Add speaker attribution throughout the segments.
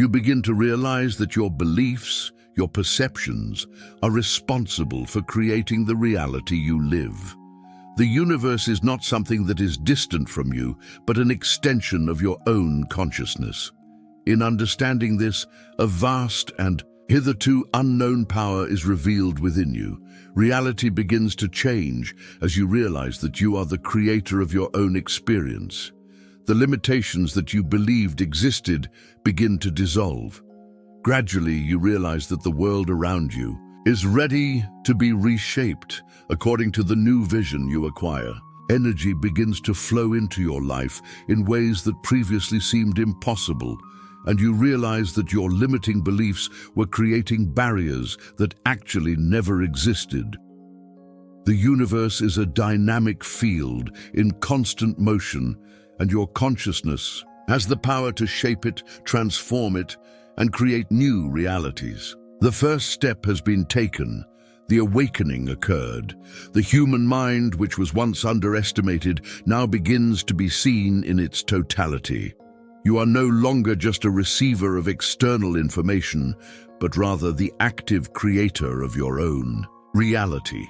Speaker 1: You begin to realize that your beliefs, your perceptions, are responsible for creating the reality you live. The universe is not something that is distant from you, but an extension of your own consciousness. In understanding this, a vast and hitherto unknown power is revealed within you. Reality begins to change as you realize that you are the creator of your own experience. The limitations that you believed existed begin to dissolve. Gradually, you realize that the world around you is ready to be reshaped according to the new vision you acquire. Energy begins to flow into your life in ways that previously seemed impossible, and you realize that your limiting beliefs were creating barriers that actually never existed. The universe is a dynamic field in constant motion, and your consciousness has the power to shape it, transform it, and create new realities. The first step has been taken. The awakening occurred. The human mind, which was once underestimated, now begins to be seen in its totality. You are no longer just a receiver of external information, but rather the active creator of your own reality.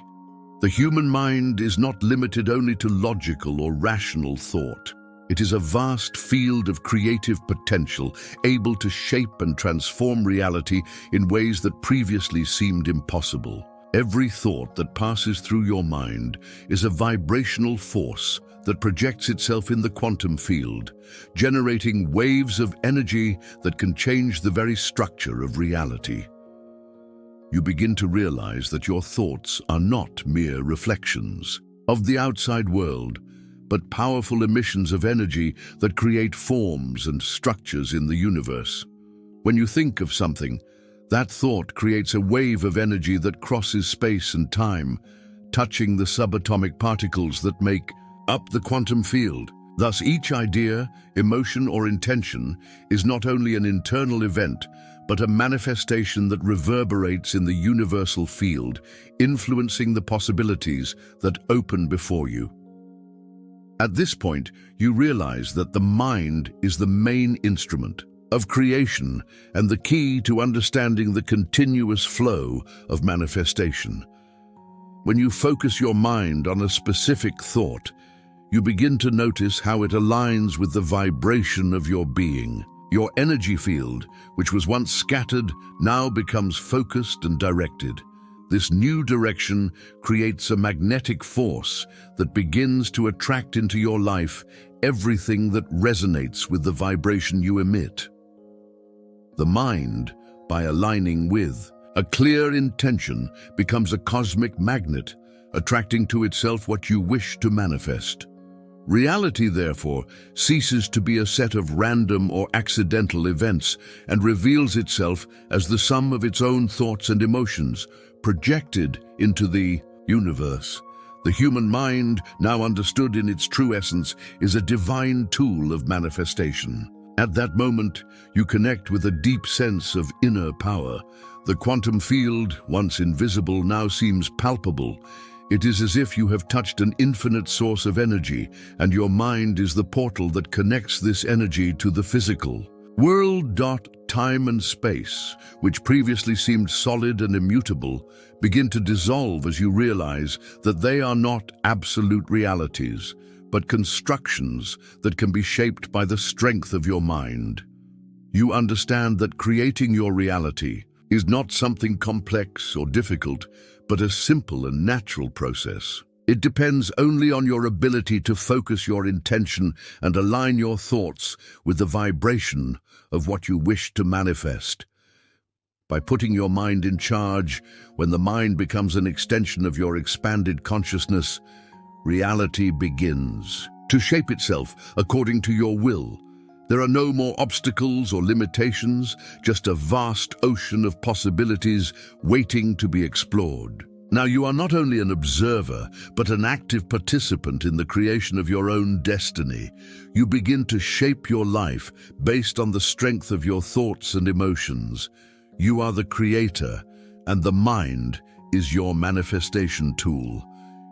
Speaker 1: The human mind is not limited only to logical or rational thought. It is a vast field of creative potential, able to shape and transform reality in ways that previously seemed impossible. Every thought that passes through your mind is a vibrational force that projects itself in the quantum field, generating waves of energy that can change the very structure of reality. You begin to realize that your thoughts are not mere reflections of the outside world, but powerful emissions of energy that create forms and structures in the universe. When you think of something, that thought creates a wave of energy that crosses space and time, touching the subatomic particles that make up the quantum field. Thus, each idea, emotion, or intention is not only an internal event, but a manifestation that reverberates in the universal field, influencing the possibilities that open before you. At this point, you realize that the mind is the main instrument of creation and the key to understanding the continuous flow of manifestation. When you focus your mind on a specific thought, you begin to notice how it aligns with the vibration of your being. Your energy field, which was once scattered, now becomes focused and directed. This new direction creates a magnetic force that begins to attract into your life everything that resonates with the vibration you emit. The mind, by aligning with a clear intention, becomes a cosmic magnet, attracting to itself what you wish to manifest. Reality, therefore, ceases to be a set of random or accidental events and reveals itself as the sum of its own thoughts and emotions, projected into the universe. The human mind, now understood in its true essence, is a divine tool of manifestation. At that moment, you connect with a deep sense of inner power. The quantum field, once invisible, now seems palpable. It is as if you have touched an infinite source of energy, and your mind is the portal that connects this energy to the physical world. Time and space, which previously seemed solid and immutable, begin to dissolve as you realize that they are not absolute realities, but constructions that can be shaped by the strength of your mind. You understand that creating your reality is not something complex or difficult, but a simple and natural process. It depends only on your ability to focus your intention and align your thoughts with the vibration of what you wish to manifest. By putting your mind in charge, when the mind becomes an extension of your expanded consciousness, reality begins to shape itself according to your will. There are no more obstacles or limitations, just a vast ocean of possibilities waiting to be explored. Now, you are not only an observer, but an active participant in the creation of your own destiny. You begin to shape your life based on the strength of your thoughts and emotions. You are the creator, and the mind is your manifestation tool.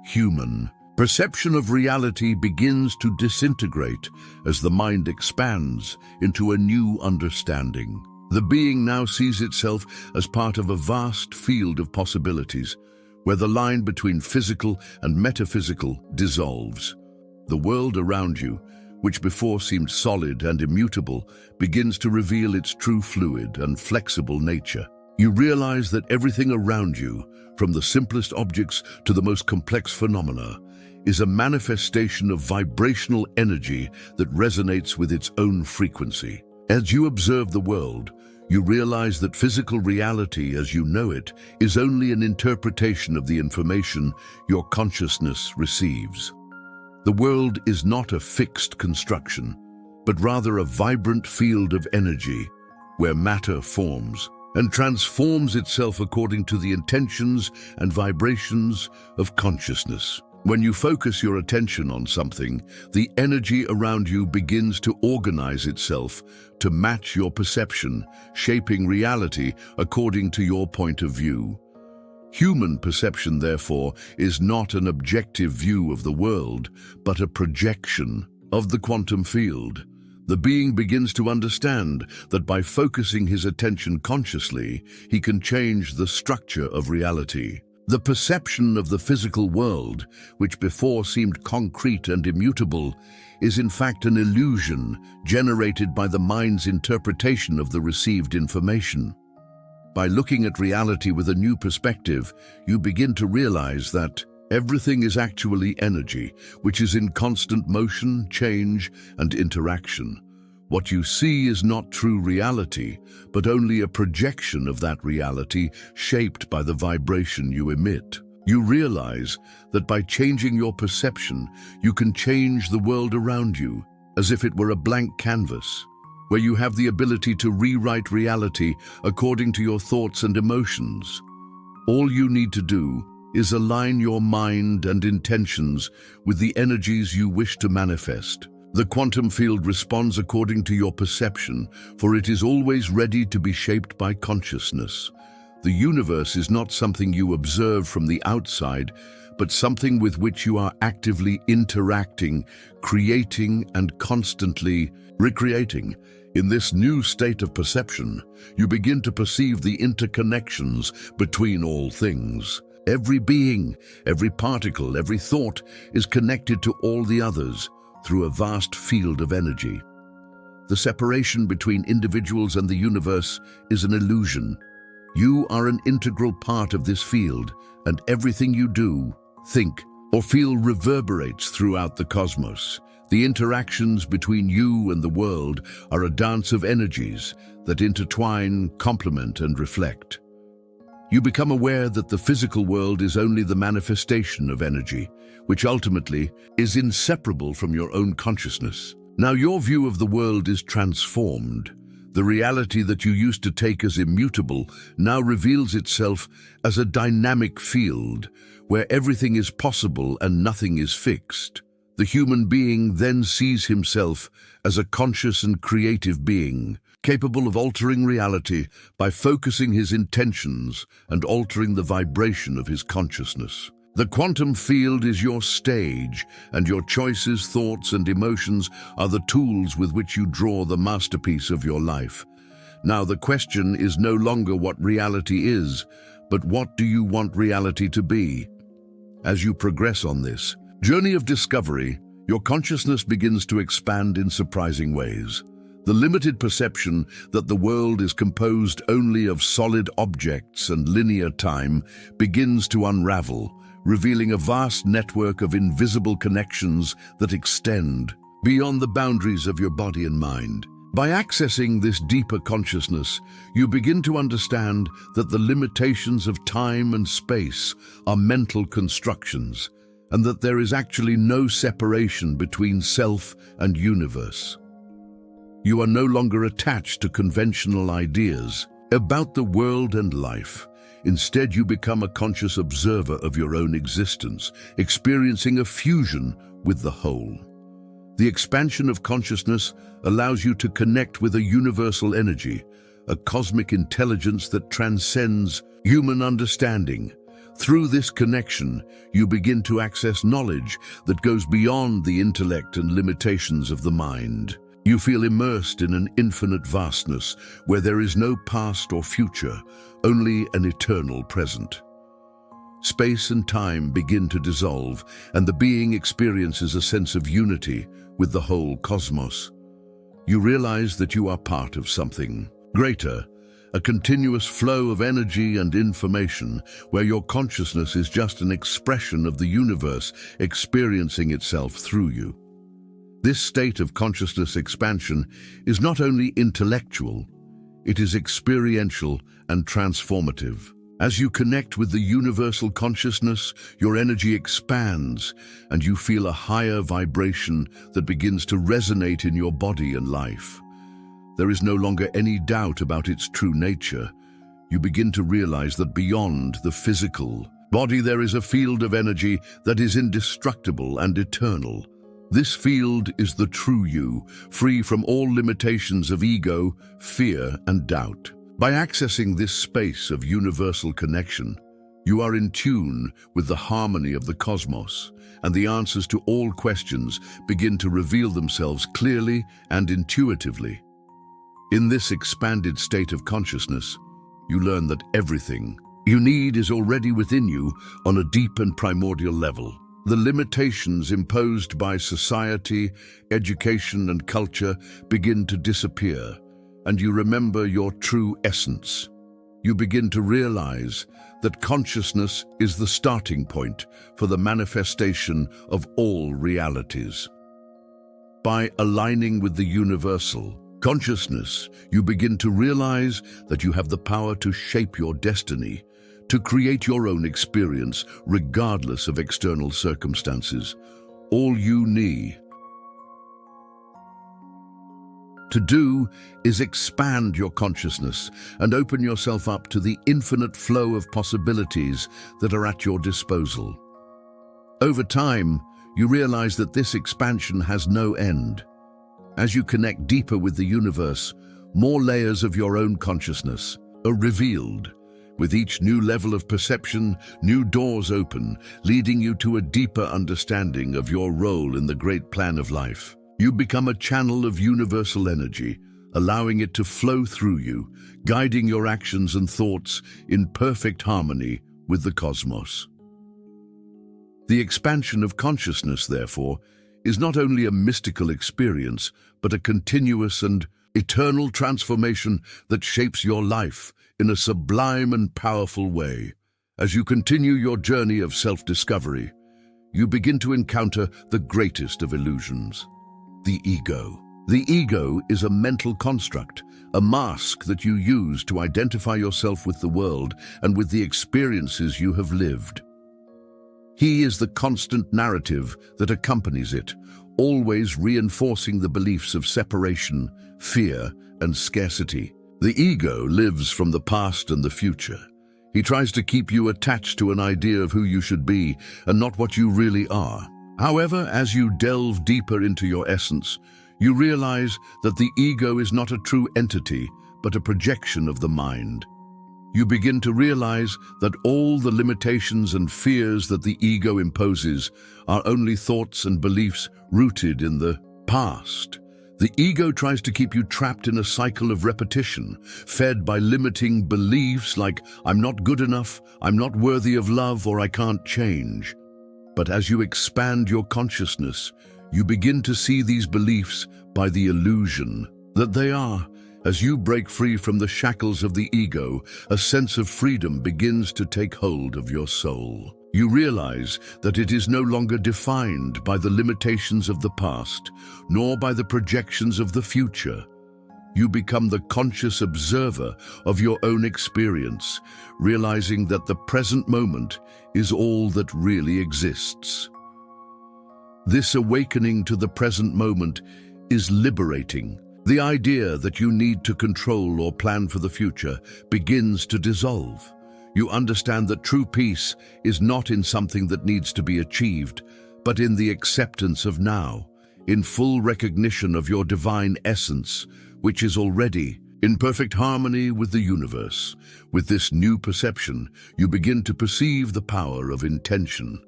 Speaker 1: Human perception of reality begins to disintegrate as the mind expands into a new understanding. The being now sees itself as part of a vast field of possibilities, where the line between physical and metaphysical dissolves. The world around you, which before seemed solid and immutable, begins to reveal its true fluid and flexible nature. You realize that everything around you, from the simplest objects to the most complex phenomena, is a manifestation of vibrational energy that resonates with its own frequency. As you observe the world, you realize that physical reality as you know it is only an interpretation of the information your consciousness receives. The world is not a fixed construction, but rather a vibrant field of energy where matter forms and transforms itself according to the intentions and vibrations of consciousness. When you focus your attention on something, the energy around you begins to organize itself to match your perception, shaping reality according to your point of view. Human perception, therefore, is not an objective view of the world, but a projection of the quantum field. The being begins to understand that by focusing his attention consciously, he can change the structure of reality. The perception of the physical world, which before seemed concrete and immutable, is in fact an illusion generated by the mind's interpretation of the received information. By looking at reality with a new perspective, you begin to realize that everything is actually energy, which is in constant motion, change, and interaction. What you see is not true reality, but only a projection of that reality shaped by the vibration you emit. You realize that by changing your perception, you can change the world around you, as if it were a blank canvas, where you have the ability to rewrite reality according to your thoughts and emotions. All you need to do is align your mind and intentions with the energies you wish to manifest. The quantum field responds according to your perception, for it is always ready to be shaped by consciousness. The universe is not something you observe from the outside, but something with which you are actively interacting, creating, and constantly recreating. In this new state of perception, you begin to perceive the interconnections between all things. Every being, every particle, every thought is connected to all the others through a vast field of energy. The separation between individuals and the universe is an illusion. You are an integral part of this field, and everything you do, think, or feel reverberates throughout the cosmos. The interactions between you and the world are a dance of energies that intertwine, complement, and reflect. You become aware that the physical world is only the manifestation of energy, which ultimately is inseparable from your own consciousness. Now your view of the world is transformed. The reality that you used to take as immutable now reveals itself as a dynamic field, where everything is possible and nothing is fixed. The human being then sees himself as a conscious and creative being, capable of altering reality by focusing his intentions and altering the vibration of his consciousness. The quantum field is your stage, and your choices, thoughts, and emotions are the tools with which you draw the masterpiece of your life. Now the question is no longer what reality is, but what do you want reality to be? As you progress on this journey of discovery, your consciousness begins to expand in surprising ways. The limited perception that the world is composed only of solid objects and linear time begins to unravel, revealing a vast network of invisible connections that extend beyond the boundaries of your body and mind. By accessing this deeper consciousness, you begin to understand that the limitations of time and space are mental constructions, and that there is actually no separation between self and universe. You are no longer attached to conventional ideas about the world and life. Instead, you become a conscious observer of your own existence, experiencing a fusion with the whole. The expansion of consciousness allows you to connect with a universal energy, a cosmic intelligence that transcends human understanding. Through this connection, you begin to access knowledge that goes beyond the intellect and limitations of the mind. You feel immersed in an infinite vastness where there is no past or future, only an eternal present. Space and time begin to dissolve, and the being experiences a sense of unity with the whole cosmos. You realize that you are part of something greater, a continuous flow of energy and information where your consciousness is just an expression of the universe experiencing itself through you. This state of consciousness expansion is not only intellectual, it is experiential and transformative. As you connect with the universal consciousness, your energy expands and you feel a higher vibration that begins to resonate in your body and life. There is no longer any doubt about its true nature. You begin to realize that beyond the physical body there is a field of energy that is indestructible and eternal. This field is the true you, free from all limitations of ego, fear, and doubt. By accessing this space of universal connection, you are in tune with the harmony of the cosmos, and the answers to all questions begin to reveal themselves clearly and intuitively. In this expanded state of consciousness, you learn that everything you need is already within you on a deep and primordial level. The limitations imposed by society, education, and culture begin to disappear, and you remember your true essence. You begin to realize that consciousness is the starting point for the manifestation of all realities. By aligning with the universal consciousness, you begin to realize that you have the power to shape your destiny, to create your own experience regardless of external circumstances. All you need to do is expand your consciousness and open yourself up to the infinite flow of possibilities that are at your disposal. Over time, you realize that this expansion has no end. As you connect deeper with the universe, more layers of your own consciousness are revealed. With each new level of perception, new doors open, leading you to a deeper understanding of your role in the great plan of life. You become a channel of universal energy, allowing it to flow through you, guiding your actions and thoughts in perfect harmony with the cosmos. The expansion of consciousness, therefore, is not only a mystical experience, but a continuous and eternal transformation that shapes your life in a sublime and powerful way. As you continue your journey of self-discovery, you begin to encounter the greatest of illusions, the ego. The ego is a mental construct, a mask that you use to identify yourself with the world and with the experiences you have lived. He is the constant narrative that accompanies it, always reinforcing the beliefs of separation, fear, and scarcity. The ego lives from the past and the future. He tries to keep you attached to an idea of who you should be and not what you really are. However, as you delve deeper into your essence, you realize that the ego is not a true entity, but a projection of the mind. You begin to realize that all the limitations and fears that the ego imposes are only thoughts and beliefs rooted in the past. The ego tries to keep you trapped in a cycle of repetition, fed by limiting beliefs like, I'm not good enough, I'm not worthy of love, or I can't change. But as you expand your consciousness, you begin to see these beliefs by the illusion that they are. As you break free from the shackles of the ego, a sense of freedom begins to take hold of your soul. You realize that it is no longer defined by the limitations of the past, nor by the projections of the future. You become the conscious observer of your own experience, realizing that the present moment is all that really exists. This awakening to the present moment is liberating. The idea that you need to control or plan for the future begins to dissolve. You understand that true peace is not in something that needs to be achieved, but in the acceptance of now, in full recognition of your divine essence, which is already in perfect harmony with the universe. With this new perception, you begin to perceive the power of intention.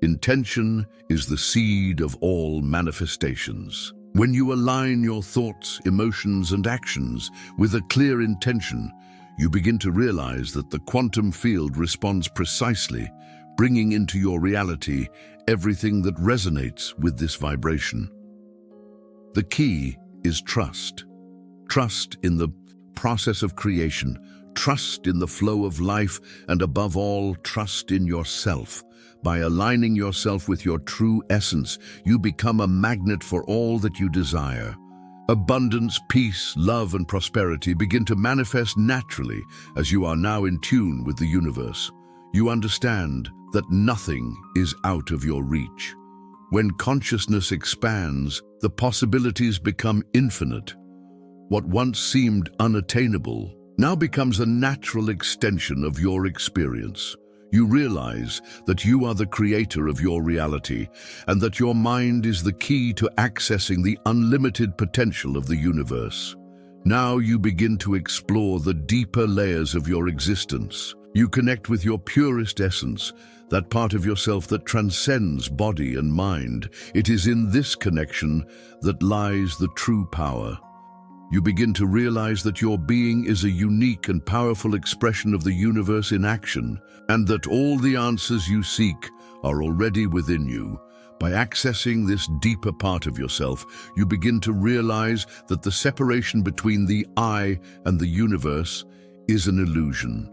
Speaker 1: Intention is the seed of all manifestations. When you align your thoughts, emotions, and actions with a clear intention, you begin to realize that the quantum field responds precisely, bringing into your reality everything that resonates with this vibration. The key is trust. Trust in the process of creation, trust in the flow of life, and above all, trust in yourself. By aligning yourself with your true essence, you become a magnet for all that you desire. Abundance, peace, love, and prosperity begin to manifest naturally as you are now in tune with the universe. You understand that nothing is out of your reach. When consciousness expands, the possibilities become infinite. What once seemed unattainable now becomes a natural extension of your experience. You realize that you are the creator of your reality and that your mind is the key to accessing the unlimited potential of the universe. Now you begin to explore the deeper layers of your existence. You connect with your purest essence, that part of yourself that transcends body and mind. It is in this connection that lies the true power. You begin to realize that your being is a unique and powerful expression of the universe in action, and that all the answers you seek are already within you. By accessing this deeper part of yourself, you begin to realize that the separation between the I and the universe is an illusion.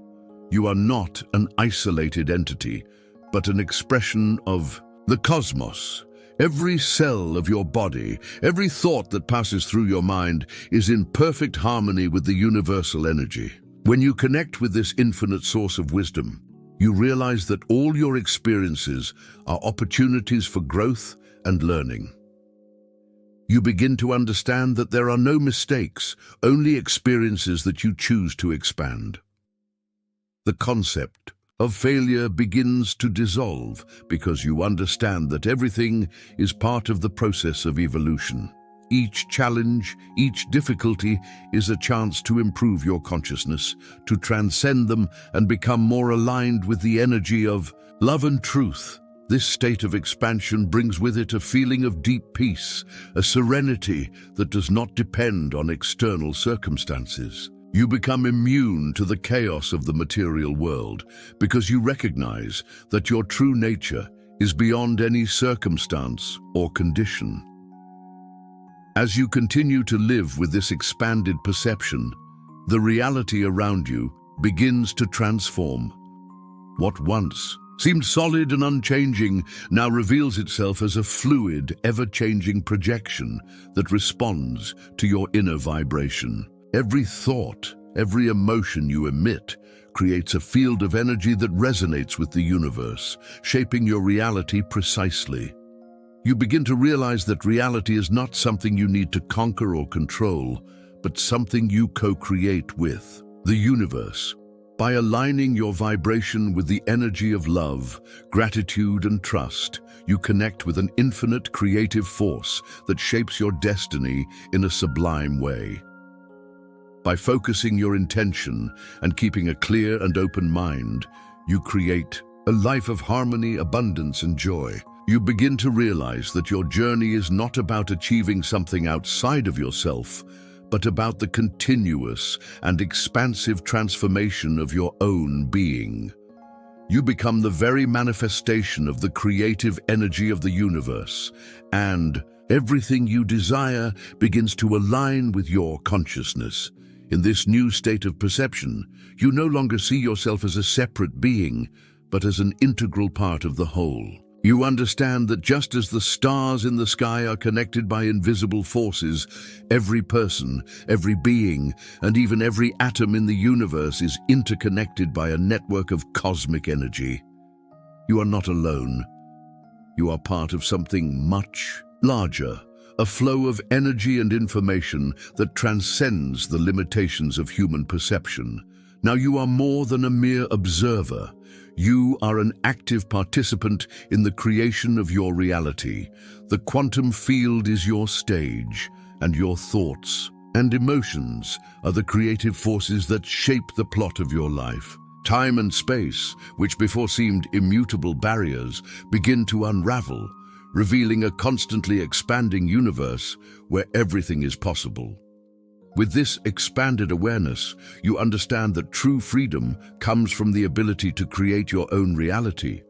Speaker 1: You are not an isolated entity, but an expression of the cosmos. Every cell of your body, every thought that passes through your mind is in perfect harmony with the universal energy. When you connect with this infinite source of wisdom, you realize that all your experiences are opportunities for growth and learning. You begin to understand that there are no mistakes, only experiences that you choose to expand. The concept of failure begins to dissolve because you understand that everything is part of the process of evolution. Each challenge, each difficulty is a chance to improve your consciousness, to transcend them and become more aligned with the energy of love and truth. This state of expansion brings with it a feeling of deep peace, a serenity that does not depend on external circumstances. You become immune to the chaos of the material world because you recognize that your true nature is beyond any circumstance or condition. As you continue to live with this expanded perception, the reality around you begins to transform. What once seemed solid and unchanging now reveals itself as a fluid, ever-changing projection that responds to your inner vibration. Every thought, every emotion you emit creates a field of energy that resonates with the universe, shaping your reality precisely. You begin to realize that reality is not something you need to conquer or control, but something you co-create with the universe. By aligning your vibration with the energy of love, gratitude, and trust, you connect with an infinite creative force that shapes your destiny in a sublime way. By focusing your intention and keeping a clear and open mind, you create a life of harmony, abundance, and joy. You begin to realize that your journey is not about achieving something outside of yourself, but about the continuous and expansive transformation of your own being. You become the very manifestation of the creative energy of the universe, and everything you desire begins to align with your consciousness. In this new state of perception, you no longer see yourself as a separate being, but as an integral part of the whole. You understand that just as the stars in the sky are connected by invisible forces, every person, every being, and even every atom in the universe is interconnected by a network of cosmic energy. You are not alone. You are part of something much larger, a flow of energy and information that transcends the limitations of human perception. Now you are more than a mere observer. You are an active participant in the creation of your reality. The quantum field is your stage, and your thoughts and emotions are the creative forces that shape the plot of your life. Time and space, which before seemed immutable barriers, begin to unravel, revealing a constantly expanding universe where everything is possible. With this expanded awareness, you understand that true freedom comes from the ability to create your own reality.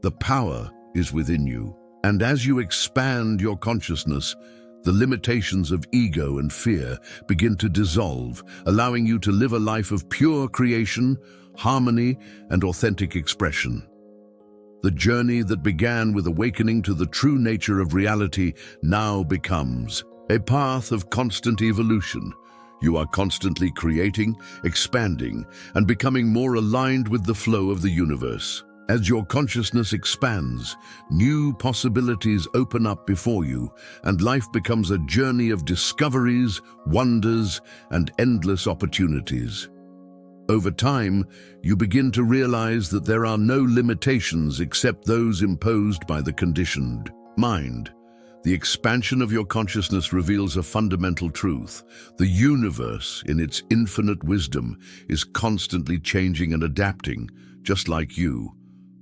Speaker 1: The power is within you. And as you expand your consciousness, the limitations of ego and fear begin to dissolve, allowing you to live a life of pure creation, harmony, and authentic expression. The journey that began with awakening to the true nature of reality now becomes a path of constant evolution. You are constantly creating, expanding, and becoming more aligned with the flow of the universe. As your consciousness expands, new possibilities open up before you, and life becomes a journey of discoveries, wonders, and endless opportunities. Over time, you begin to realize that there are no limitations except those imposed by the conditioned mind. The expansion of your consciousness reveals a fundamental truth. The universe, in its infinite wisdom, is constantly changing and adapting, just like you.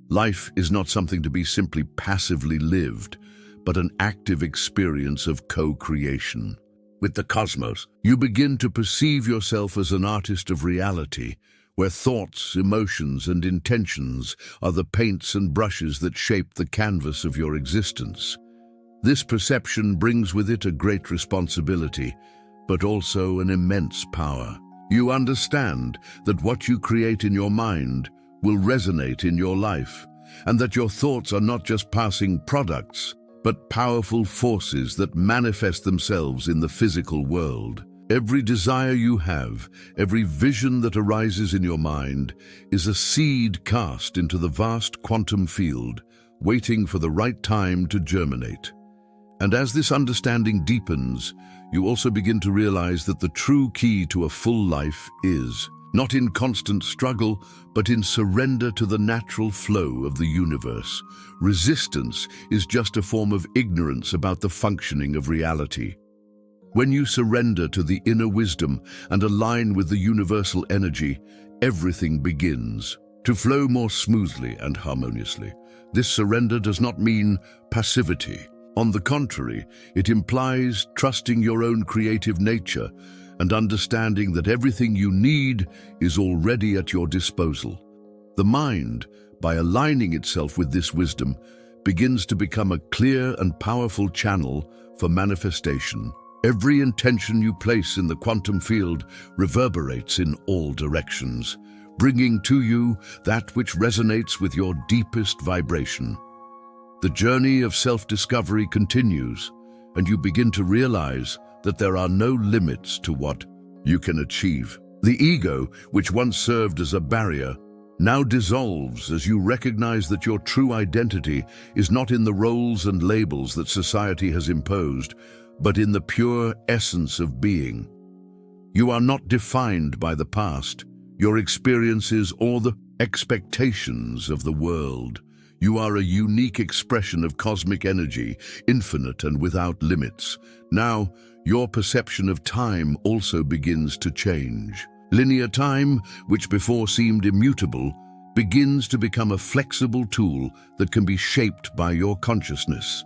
Speaker 1: Life is not something to be simply passively lived, but an active experience of co-creation. With the cosmos, you begin to perceive yourself as an artist of reality, where thoughts, emotions, and intentions are the paints and brushes that shape the canvas of your existence. This perception brings with it a great responsibility, but also an immense power. You understand that what you create in your mind will resonate in your life, and that your thoughts are not just passing products, but powerful forces that manifest themselves in the physical world. Every desire you have, every vision that arises in your mind, is a seed cast into the vast quantum field, waiting for the right time to germinate. And as this understanding deepens, you also begin to realize that the true key to a full life is not in constant struggle, but in surrender to the natural flow of the universe. Resistance is just a form of ignorance about the functioning of reality. When you surrender to the inner wisdom and align with the universal energy, everything begins to flow more smoothly and harmoniously. This surrender does not mean passivity. On the contrary, it implies trusting your own creative nature and understanding that everything you need is already at your disposal. The mind, by aligning itself with this wisdom, begins to become a clear and powerful channel for manifestation. Every intention you place in the quantum field reverberates in all directions, bringing to you that which resonates with your deepest vibration. The journey of self-discovery continues, and you begin to realize that there are no limits to what you can achieve. The ego, which once served as a barrier, now dissolves as you recognize that your true identity is not in the roles and labels that society has imposed, but in the pure essence of being. You are not defined by the past, your experiences, or the expectations of the world. You are a unique expression of cosmic energy, infinite and without limits. Now, your perception of time also begins to change. Linear time, which before seemed immutable, begins to become a flexible tool that can be shaped by your consciousness.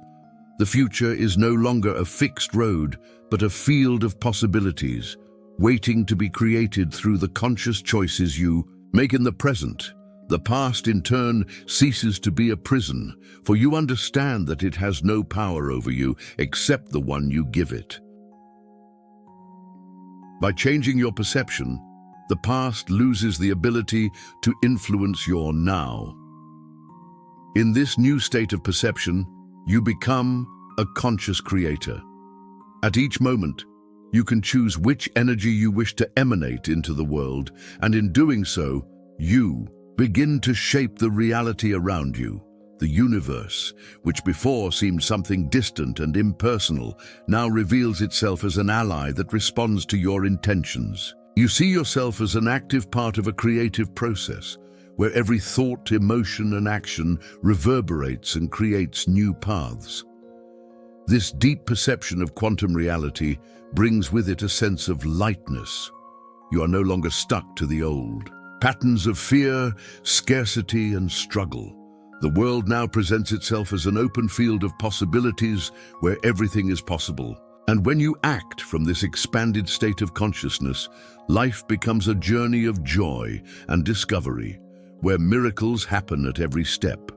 Speaker 1: The future is no longer a fixed road, but a field of possibilities, waiting to be created through the conscious choices you make in the present. The past, in turn, ceases to be a prison, for you understand that it has no power over you except the one you give it. By changing your perception, the past loses the ability to influence your now. In this new state of perception, you become a conscious creator. At each moment, you can choose which energy you wish to emanate into the world, and in doing so, you begin to shape the reality around you. The universe, which before seemed something distant and impersonal, now reveals itself as an ally that responds to your intentions. You see yourself as an active part of a creative process, where every thought, emotion, and action reverberates and creates new paths. This deep perception of quantum reality brings with it a sense of lightness. You are no longer stuck to the old patterns of fear, scarcity, and struggle. The world now presents itself as an open field of possibilities where everything is possible. And when you act from this expanded state of consciousness, life becomes a journey of joy and discovery, where miracles happen at every step.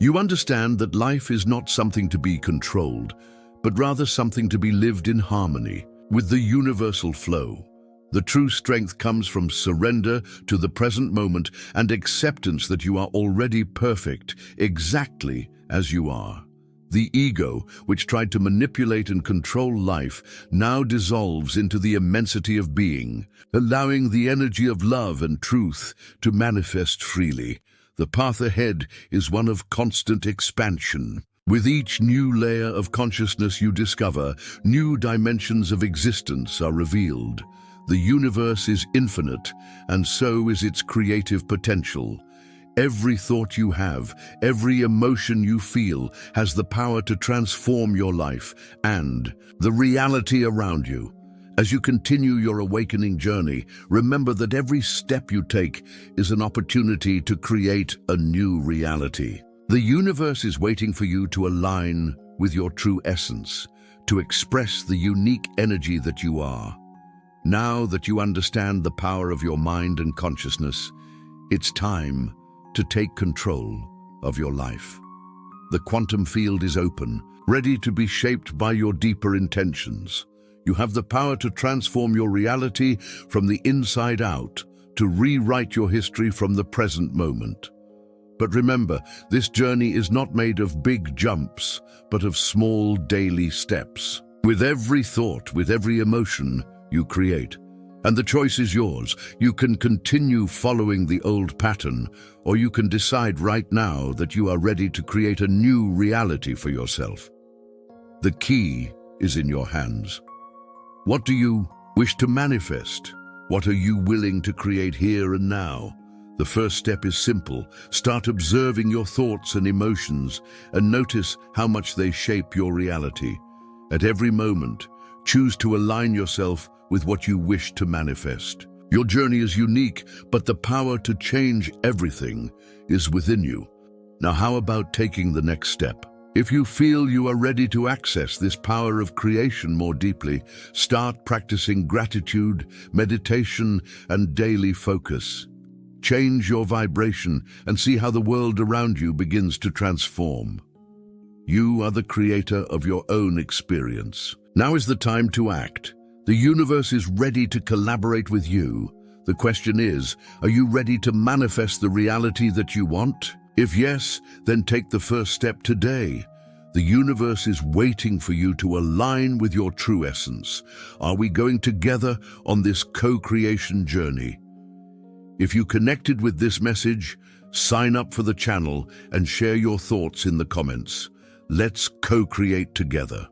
Speaker 1: You understand that life is not something to be controlled, but rather something to be lived in harmony with the universal flow. The true strength comes from surrender to the present moment and acceptance that you are already perfect, exactly as you are. The ego, which tried to manipulate and control life, now dissolves into the immensity of being, allowing the energy of love and truth to manifest freely. The path ahead is one of constant expansion. With each new layer of consciousness you discover, new dimensions of existence are revealed. The universe is infinite, and so is its creative potential. Every thought you have, every emotion you feel, has the power to transform your life and the reality around you. As you continue your awakening journey, remember that every step you take is an opportunity to create a new reality. The universe is waiting for you to align with your true essence, to express the unique energy that you are. Now that you understand the power of your mind and consciousness, it's time to take control of your life. The quantum field is open, ready to be shaped by your deeper intentions. You have the power to transform your reality from the inside out, to rewrite your history from the present moment. But remember, this journey is not made of big jumps, but of small daily steps. With every thought, with every emotion, you create. And the choice is yours. You can continue following the old pattern, or you can decide right now that you are ready to create a new reality for yourself. The key is in your hands. What do you wish to manifest? What are you willing to create here and now? The first step is simple. Start observing your thoughts and emotions and notice how much they shape your reality. At every moment, choose to align yourself with what you wish to manifest. Your journey is unique, but the power to change everything is within you. Now, how about taking the next step? If you feel you are ready to access this power of creation more deeply, start practicing gratitude, meditation, and daily focus. Change your vibration and see how the world around you begins to transform. You are the creator of your own experience. Now is the time to act. The universe is ready to collaborate with you. The question is, are you ready to manifest the reality that you want? If yes, then take the first step today. The universe is waiting for you to align with your true essence. Are we going together on this co-creation journey? If you connected with this message, sign up for the channel and share your thoughts in the comments. Let's co-create together.